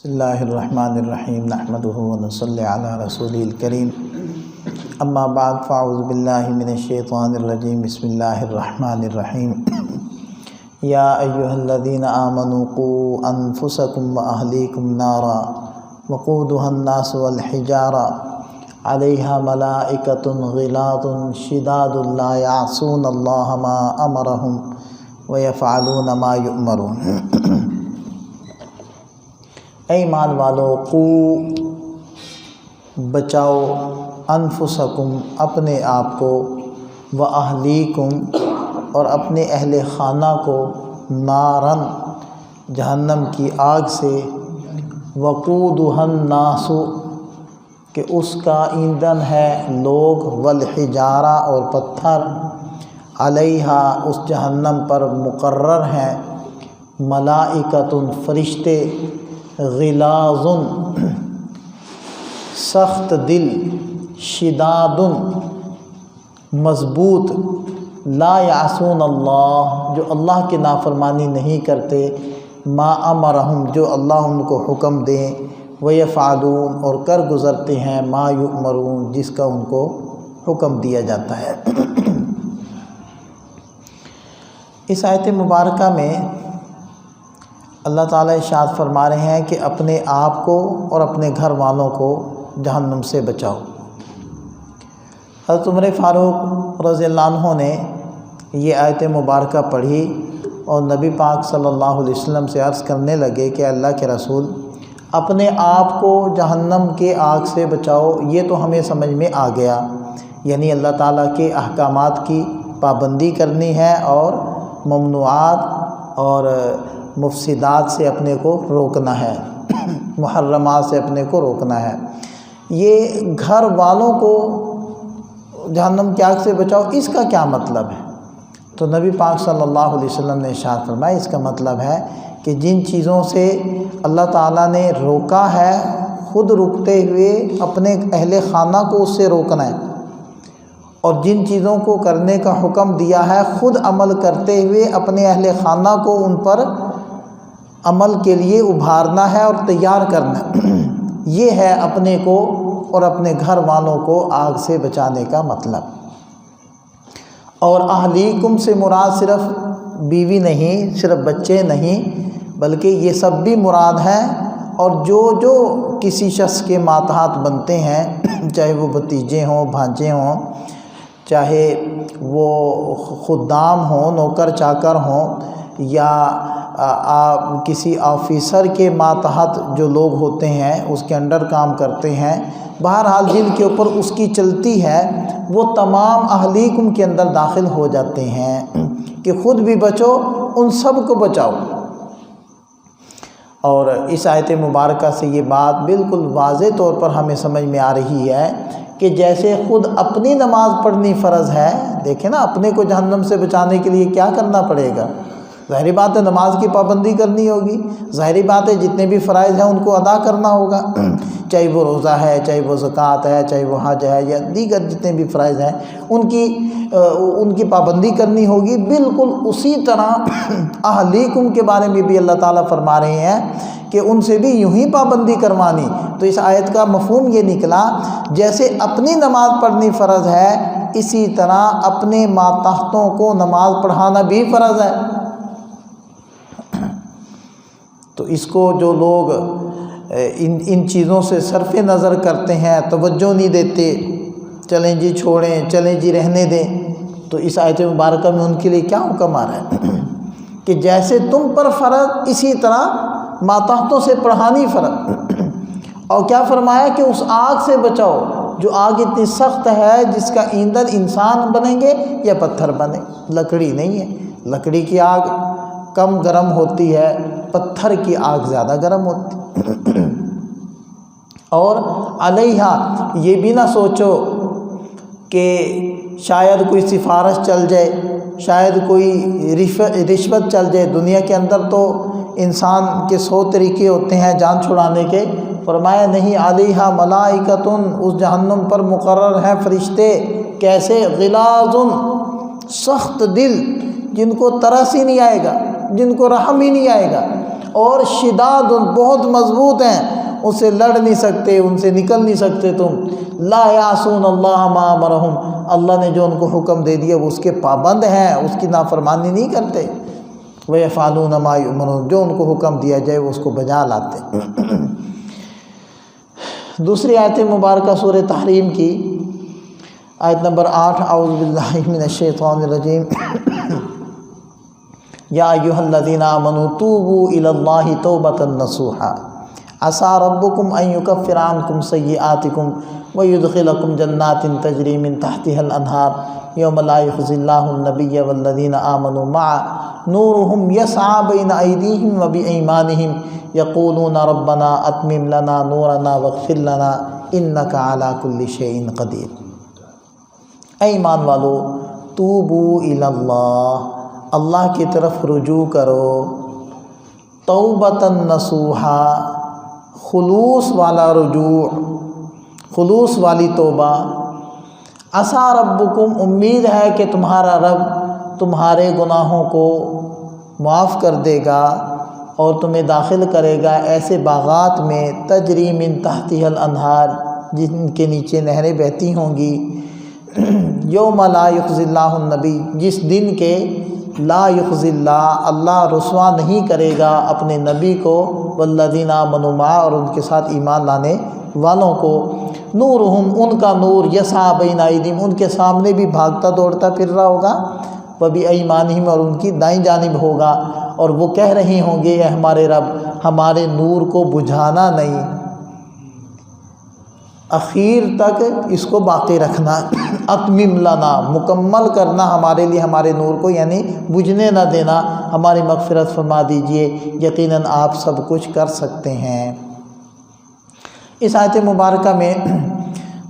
بسم اللہ الرحمن الرحیم نحمدہ ونصلی علی رسولہ الکریم اما بعد فاعوذ باللہ من الشیطان الرجیم بسم اللہ الرحمن الرحیم یا ایہا الذین آمنوا قوا انفسکم واہلیکم نارا وقودها الناس والحجارہ علیہا ملائکۃ غلاظ شداد لا یعصون اللہ ما امرہم ویفعلون ما یؤمرون۔ اے ایمان والو، قو بچاؤ، انفسکم اپنے آپ کو، و اہلیکم اور اپنے اہل خانہ کو، نارن جہنم کی آگ سے، وقودها الناس کہ اس کا ایندھن ہے لوگ، والحجارہ اور پتھر، علیہا اس جہنم پر مقرر ہیں، ملائکۃ فرشتے، غلاظ سخت دل، شداد مضبوط، لا یعصون اللہ جو اللہ کی نافرمانی نہیں کرتے، ما امرہم جو اللہ ان کو حکم دیں، ویفعلون اور کر گزرتے ہیں، ما یؤمرون جس کا ان کو حکم دیا جاتا ہے۔ اس آیت مبارکہ میں اللہ تعالیٰ ارشاد فرما رہے ہیں کہ اپنے آپ کو اور اپنے گھر والوں کو جہنم سے بچاؤ۔ حضرت عمر فاروق رضی اللہ عنہ نے یہ آیت مبارکہ پڑھی اور نبی پاک صلی اللہ علیہ وسلم سے عرض کرنے لگے کہ اللہ کے رسول، اپنے آپ کو جہنم کے آگ سے بچاؤ، یہ تو ہمیں سمجھ میں آ گیا، یعنی اللہ تعالیٰ کے احکامات کی پابندی کرنی ہے اور ممنوعات اور مفسدات سے اپنے کو روکنا ہے، محرمات سے اپنے کو روکنا ہے۔ یہ گھر والوں کو جہنم کی آگ سے بچاؤ، اس کا کیا مطلب ہے؟ تو نبی پاک صلی اللہ علیہ وسلم نے ارشاد فرمایا اس کا مطلب ہے کہ جن چیزوں سے اللہ تعالیٰ نے روکا ہے، خود رکتے ہوئے اپنے اہل خانہ کو اس سے روکنا ہے، اور جن چیزوں کو کرنے کا حکم دیا ہے خود عمل کرتے ہوئے اپنے اہل خانہ کو ان پر عمل کے لیے ابھارنا ہے اور تیار کرنا ہے۔ یہ ہے اپنے کو اور اپنے گھر والوں کو آگ سے بچانے کا مطلب۔ اور اہلیکم سے مراد صرف بیوی نہیں، صرف بچے نہیں، بلکہ یہ سب بھی مراد ہیں، اور جو کسی شخص کے ماتحت بنتے ہیں، چاہے وہ بھتیجے ہوں، بھانجے ہوں، چاہے وہ خدام ہوں، نوکر چاکر ہوں، یا کسی آفیسر کے ماتحت جو لوگ ہوتے ہیں اس کے انڈر کام کرتے ہیں، بہرحال جن کے اوپر اس کی چلتی ہے، وہ تمام اہلیکم کے اندر داخل ہو جاتے ہیں کہ خود بھی بچو، ان سب کو بچاؤ۔ اور اس آیت مبارکہ سے یہ بات بالکل واضح طور پر ہمیں سمجھ میں آ رہی ہے کہ جیسے خود اپنی نماز پڑھنی فرض ہے، دیکھیں نا، اپنے کو جہنم سے بچانے کے لیے کیا کرنا پڑے گا؟ ظاہری بات ہے نماز کی پابندی کرنی ہوگی، ظاہری بات ہے جتنے بھی فرائض ہیں ان کو ادا کرنا ہوگا، چاہے وہ روزہ ہے، چاہے وہ زکوٰۃ ہے، چاہے وہ حج ہے، یا دیگر جتنے بھی فرائض ہیں ان کی پابندی کرنی ہوگی۔ بالکل اسی طرح اہلیکم کے بارے میں بھی اللہ تعالیٰ فرما رہے ہیں کہ ان سے بھی یوں ہی پابندی کروانی۔ تو اس آیت کا مفہوم یہ نکلا، جیسے اپنی نماز پڑھنی فرض ہے، اسی طرح اپنے ماتحتوں کو نماز پڑھانا بھی فرض ہے۔ تو اس کو جو لوگ ان چیزوں سے صرف نظر کرتے ہیں، توجہ نہیں دیتے، چلیں جی چھوڑیں، چلیں جی رہنے دیں، تو اس آیت مبارکہ میں ان کے لیے کیا حکم آ رہا ہے کہ جیسے تم پر فرض، اسی طرح ماتحتوں سے پڑھانی فرض۔ اور کیا فرمایا کہ اس آگ سے بچاؤ جو آگ اتنی سخت ہے جس کا ایندھن انسان بنیں گے یا پتھر بنے، لکڑی نہیں ہے۔ لکڑی کی آگ کم گرم ہوتی ہے، پتھر کی آگ زیادہ گرم ہوتی۔ اور علیہا یہ بھی نہ سوچو کہ شاید کوئی سفارش چل جائے، شاید کوئی رشوت چل جائے۔ دنیا کے اندر تو انسان کے 100 طریقے ہوتے ہیں جان چھڑانے کے، فرمایا نہیں، علیہا ملائکۃ اس جہنم پر مقرر ہیں فرشتے، کیسے؟ غلاظ سخت دل، جن کو ترس ہی نہیں آئے گا، جن کو رحم ہی نہیں آئے گا، اور شداد بہت مضبوط ہیں، اس سے لڑ نہیں سکتے، ان سے نکل نہیں سکتے تم۔ لا یعصون اللہ ما امرہم، اللہ نے جو ان کو حکم دے دیا وہ اس کے پابند ہیں، اس کی نافرمانی نہیں کرتے۔ وَيَفْعَلُونَ مَا يُؤْمَرُونَ، جو ان کو حکم دیا جائے وہ اس کو بجا لاتے۔ دوسری آیت مبارکہ سورہ تحریم کی آیت نمبر 8، اعوذ باللہ من الشیطان الرجیم، یا ایھا الذین آمنوا توبوا الی اللہ توبۃ نصوحا عسیٰ ربکم ان یکفر عنکم سیئاتکم ویدخلکم جنات تجری من تحتها الانہار یوم لا یخزی اللہ النبی والذین آمنوا معہ نورہم یسعی بین ایدیہم وبایمانہم یقولون ربنا اتمم لنا نورنا واغفر لنا انک علی کل شیء قدیر۔ اے ایمان والو، توبوا الی اللہ، اللہ کی طرف رجوع کرو، توبۃ نصوحا، خلوص والا رجوع، خلوص والی توبہ۔ عسیٰ ربکم، امید ہے کہ تمہارا رب تمہارے گناہوں کو معاف کر دے گا اور تمہیں داخل کرے گا ایسے باغات میں تجری من تحتها الانہار، جن کے نیچے نہریں بہتی ہوں گی۔ یوم لا یخزی اللہ النبی، جس دن کے لا یخزی اللہ، اللہ رسوا نہیں کرے گا اپنے نبی کو، والذین آمنوا معہ، اور ان کے ساتھ ایمان لانے والوں کو، نورہم، ان کا نور، یسعی بین ایدیہم، ان کے سامنے بھی بھاگتا دوڑتا پھر رہا ہوگا، وبایمانہم، اور ان کی دائیں جانب ہوگا، اور وہ کہہ رہے ہوں گے اے ہمارے رب، ہمارے نور کو بجھانا نہیں، اخیر تک اس کو باقی رکھنا، اتمم لنا، مکمل کرنا ہمارے لیے ہمارے نور کو، یعنی بجھنے نہ دینا، ہماری مغفرت فرما دیجئے، یقیناً آپ سب کچھ کر سکتے ہیں۔ اس آیت مبارکہ میں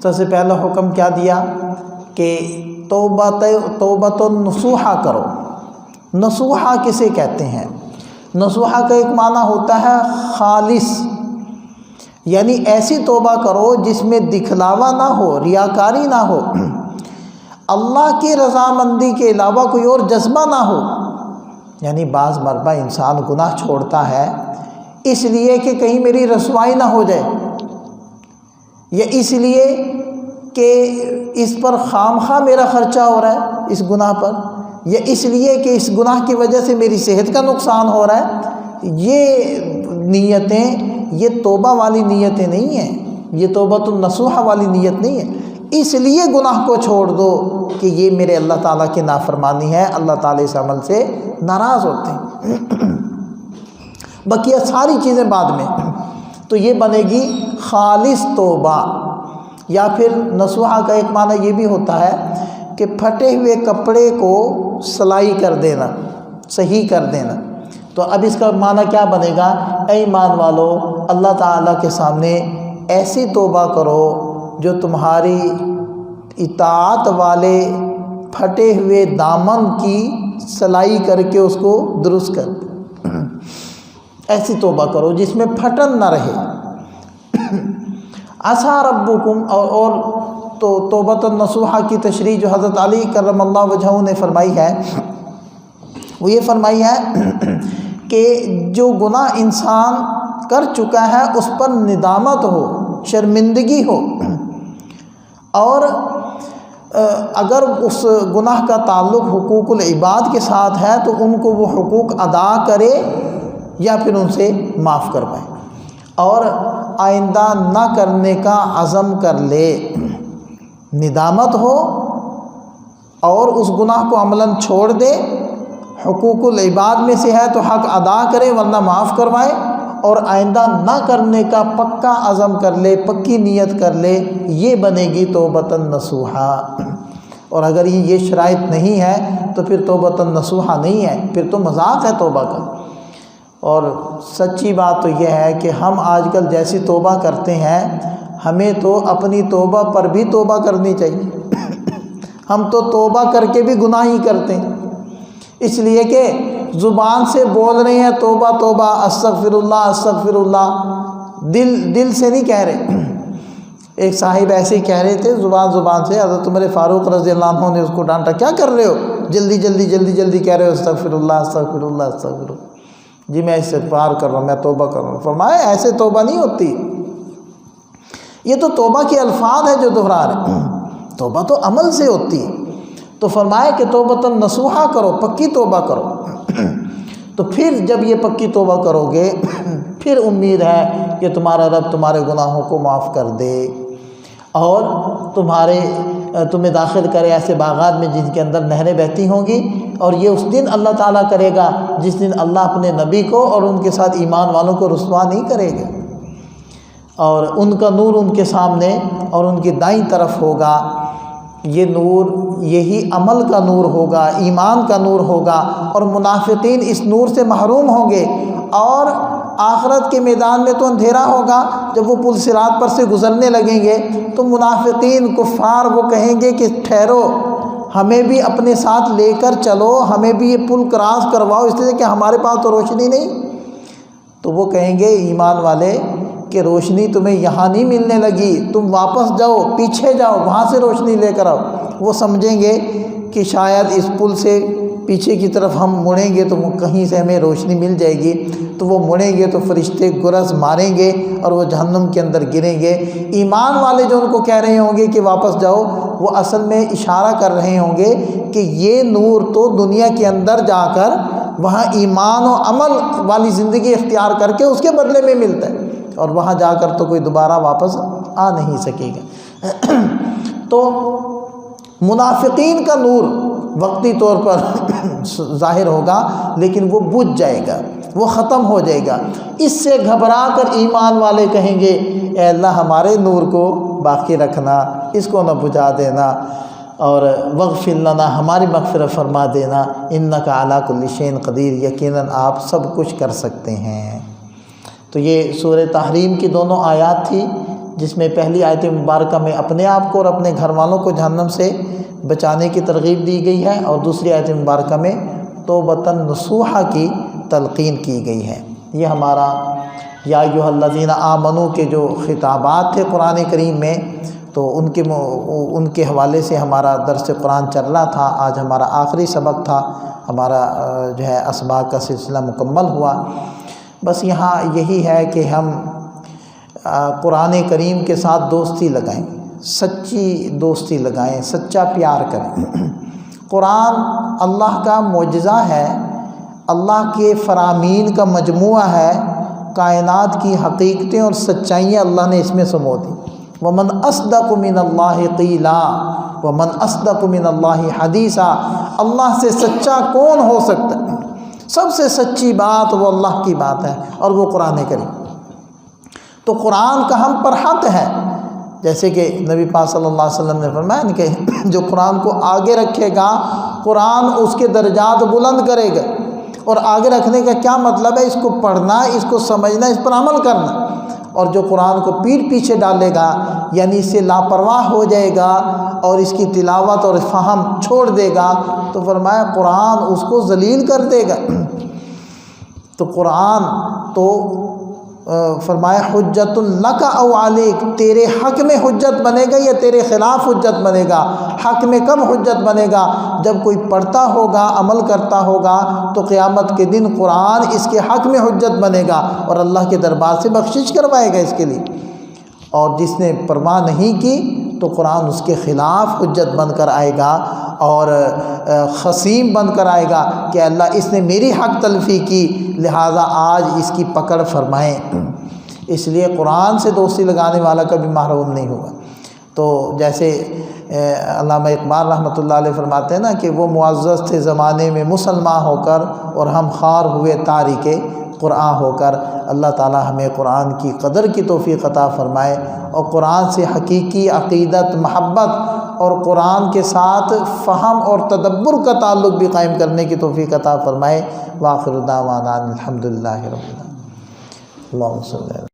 سب سے پہلا حکم کیا دیا کہ توبۃ نصوحا کرو۔ نصوحا کسے کہتے ہیں؟ نصوحا کا ایک معنی ہوتا ہے خالص، یعنی ایسی توبہ کرو جس میں دکھلاوا نہ ہو، ریاکاری نہ ہو، اللہ کی رضامندی کے علاوہ کوئی اور جذبہ نہ ہو۔ یعنی بعض مرتبہ انسان گناہ چھوڑتا ہے اس لیے کہ کہیں میری رسوائی نہ ہو جائے، یا اس لیے کہ اس پر خام خواہ میرا خرچہ ہو رہا ہے اس گناہ پر، یا اس لیے کہ اس گناہ کی وجہ سے میری صحت کا نقصان ہو رہا ہے۔ یہ نیتیں، یہ توبہ والی نیتیں نہیں ہیں، یہ توبۃ النصوحہ والی نیت نہیں ہے۔ اس لیے گناہ کو چھوڑ دو کہ یہ میرے اللہ تعالیٰ کی نافرمانی ہے، اللہ تعالیٰ اس عمل سے ناراض ہوتے ہیں۔ بقیہ ساری چیزیں بعد میں، تو یہ بنے گی خالص توبہ۔ یا پھر نصوحہ کا ایک معنی یہ بھی ہوتا ہے کہ پھٹے ہوئے کپڑے کو سلائی کر دینا، صحیح کر دینا۔ تو اب اس کا معنی کیا بنے گا؟ اے ایمان والو، اللہ تعالیٰ کے سامنے ایسی توبہ کرو جو تمہاری اطاعت والے پھٹے ہوئے دامن کی سلائی کر کے اس کو درست کر دے، ایسی توبہ کرو جس میں پھٹن نہ رہے۔ عسیٰ ربکم، اور تو توبۃ النصوحہ کی تشریح جو حضرت علی کرم اللہ وجہہ نے فرمائی ہے وہ یہ فرمائی ہے کہ جو گناہ انسان کر چکا ہے اس پر ندامت ہو، شرمندگی ہو، اور اگر اس گناہ کا تعلق حقوق العباد کے ساتھ ہے تو ان کو وہ حقوق ادا کرے یا پھر ان سے معاف کروائے، اور آئندہ نہ کرنے کا عزم کر لے، ندامت ہو اور اس گناہ کو عملاً چھوڑ دے، حقوق العباد میں سے ہے تو حق ادا کرے ورنہ معاف کروائے، اور آئندہ نہ کرنے کا پکا عزم کر لے، پکی نیت کر لے، یہ بنے گی توبۃ نصوحا۔ اور اگر یہ شرائط نہیں ہے تو پھر توبۃ نصوحا نہیں ہے، پھر تو مذاق ہے توبہ کا۔ اور سچی بات تو یہ ہے کہ ہم آج کل جیسی توبہ کرتے ہیں، ہمیں تو اپنی توبہ پر بھی توبہ کرنی چاہیے۔ ہم تو توبہ کر کے بھی گناہ ہی کرتے ہیں، اس لیے کہ زبان سے بول رہے ہیں توبہ توبہ، استغفر اللہ استغفر اللہ، دل سے نہیں کہہ رہے۔ ایک صاحب ایسے ہی کہہ رہے تھے زبان سے، حضرت عمر فاروق رضی اللہ عنہ نے اس کو ڈانٹا، کیا کر رہے ہو، جلدی جلدی کہہ رہے ہو استغفر اللہ استغفر اللہ استغفر اللہ۔ جی میں استغفار کر رہا ہوں، میں توبہ کر رہا ہوں۔ فرمایا ایسے توبہ نہیں ہوتی، یہ تو توبہ کے الفاظ ہے جو دہرا رہے ہیں، توبہ تو عمل سے ہوتی ہے۔ تو فرمایا کہ توبۃ نصوحہ کرو، پکی توبہ کرو۔ تو پھر جب یہ پکی توبہ کرو گے پھر امید ہے کہ تمہارا رب تمہارے گناہوں کو معاف کر دے اور تمہیں داخل کرے ایسے باغات میں جن کے اندر نہریں بہتی ہوں گی۔ اور یہ اس دن اللہ تعالیٰ کرے گا جس دن اللہ اپنے نبی کو اور ان کے ساتھ ایمان والوں کو رسوا نہیں کرے گا، اور ان کا نور ان کے سامنے اور ان کی دائیں طرف ہوگا۔ یہ نور یہی عمل کا نور ہوگا، ایمان کا نور ہوگا، اور منافقین اس نور سے محروم ہوں گے۔ اور آخرت کے میدان میں تو اندھیرا ہوگا، جب وہ پل صراط پر سے گزرنے لگیں گے تو منافقین کفار وہ کہیں گے کہ ٹھہرو، ہمیں بھی اپنے ساتھ لے کر چلو، ہمیں بھی یہ پل کراس کرواؤ، اس لیے کہ ہمارے پاس تو روشنی نہیں۔ تو وہ کہیں گے ایمان والے کہ روشنی تمہیں یہاں نہیں ملنے لگی، تم واپس جاؤ، پیچھے جاؤ، وہاں سے روشنی لے کر آؤ۔ وہ سمجھیں گے کہ شاید اس پل سے پیچھے کی طرف ہم مڑیں گے تو کہیں سے ہمیں روشنی مل جائے گی، تو وہ مڑیں گے تو فرشتے گرز ماریں گے اور وہ جہنم کے اندر گریں گے۔ ایمان والے جو ان کو کہہ رہے ہوں گے کہ واپس جاؤ، وہ اصل میں اشارہ کر رہے ہوں گے کہ یہ نور تو دنیا کے اندر جا کر وہاں ایمان و عمل والی زندگی اختیار کر کے اس کے بدلے میں ملتا ہے، اور وہاں جا کر تو کوئی دوبارہ واپس آ نہیں سکے گا۔ تو منافقین کا نور وقتی طور پر ظاہر ہوگا، لیکن وہ بجھ جائے گا، وہ ختم ہو جائے گا۔ اس سے گھبرا کر ایمان والے کہیں گے اے اللہ ہمارے نور کو باقی رکھنا، اس کو نہ بجھا دینا، اور واغفر لنا، ہماری مغفرت فرما دینا، انک علی کل شیء قدیر، یقیناً آپ سب کچھ کر سکتے ہیں۔ تو یہ سورہ تحریم کی دونوں آیات تھی، جس میں پہلی آیت مبارکہ میں اپنے آپ کو اور اپنے گھر والوں کو جہنم سے بچانے کی ترغیب دی گئی ہے، اور دوسری آیت مبارکہ میں توبۃ نصوحہ کی تلقین کی گئی ہے۔ یہ ہمارا یا ایھا الذین آمنو کے جو خطابات تھے قرآن کریم میں، تو ان کے حوالے سے ہمارا درس قرآن چل رہا تھا۔ آج ہمارا آخری سبق تھا، ہمارا جو ہے اسباق کا سلسلہ مکمل ہوا۔ بس یہاں یہی ہے کہ ہم قرآن کریم کے ساتھ دوستی لگائیں، سچی دوستی لگائیں، سچا پیار کریں۔ قرآن اللہ کا معجزہ ہے، اللہ کے فرامین کا مجموعہ ہے، کائنات کی حقیقتیں اور سچائیاں اللہ نے اس میں سمو دی۔ وَمَنْ أَصْدَقُ مِنَ اللَّهِ قِيلًا وَمَنْ أَصْدَقُ مِنَ اللَّهِ حَدِيثًا، اللہ سے سچا کون ہو سکتا ہے؟ سب سے سچی بات وہ اللہ کی بات ہے، اور وہ قرآن کریم۔ تو قرآن کا ہم پر حق ہے، جیسے کہ نبی پاک صلی اللہ علیہ وسلم نے فرمایا کہ جو قرآن کو آگے رکھے گا قرآن اس کے درجات بلند کرے گا۔ اور آگے رکھنے کا کیا مطلب ہے؟ اس کو پڑھنا، اس کو سمجھنا، اس پر عمل کرنا۔ اور جو قرآن کو پیٹھ پیچھے ڈالے گا، یعنی اس سے لاپرواہ ہو جائے گا اور اس کی تلاوت اور فہم چھوڑ دے گا، تو فرمایا قرآن اس کو ذلیل کر دے گا۔ تو قرآن تو فرمایا حجت لک او علیک، تیرے حق میں حجت بنے گا یا تیرے خلاف حجت بنے گا؟ حق میں کب حجت بنے گا؟ جب کوئی پڑھتا ہوگا، عمل کرتا ہوگا، تو قیامت کے دن قرآن اس کے حق میں حجت بنے گا اور اللہ کے دربار سے بخشش کروائے گا اس کے لیے۔ اور جس نے پرواہ نہیں کی تو قرآن اس کے خلاف حجت بن کر آئے گا اور خصیم بن کر آئے گا کہ اللہ اس نے میری حق تلفی کی، لہٰذا آج اس کی پکڑ فرمائیں۔ اس لیے قرآن سے دوستی لگانے والا کبھی محروم نہیں ہوگا۔ تو جیسے علامہ اقبال رحمۃ اللہ علیہ فرماتے ہیں نا کہ وہ معزز تھے زمانے میں مسلمان ہو کر، اور ہم خوار ہوئے تارک قرآن ہو کر۔ اللہ تعالی ہمیں قرآن کی قدر کی توفیق عطا فرمائے، اور قرآن سے حقیقی عقیدت، محبت اور قرآن کے ساتھ فہم اور تدبر کا تعلق بھی قائم کرنے کی توفیق عطا فرمائے۔ وآخر دعوانا الحمدللہ رب العالمین۔ اللہم صلی اللہ علیہ وسلم۔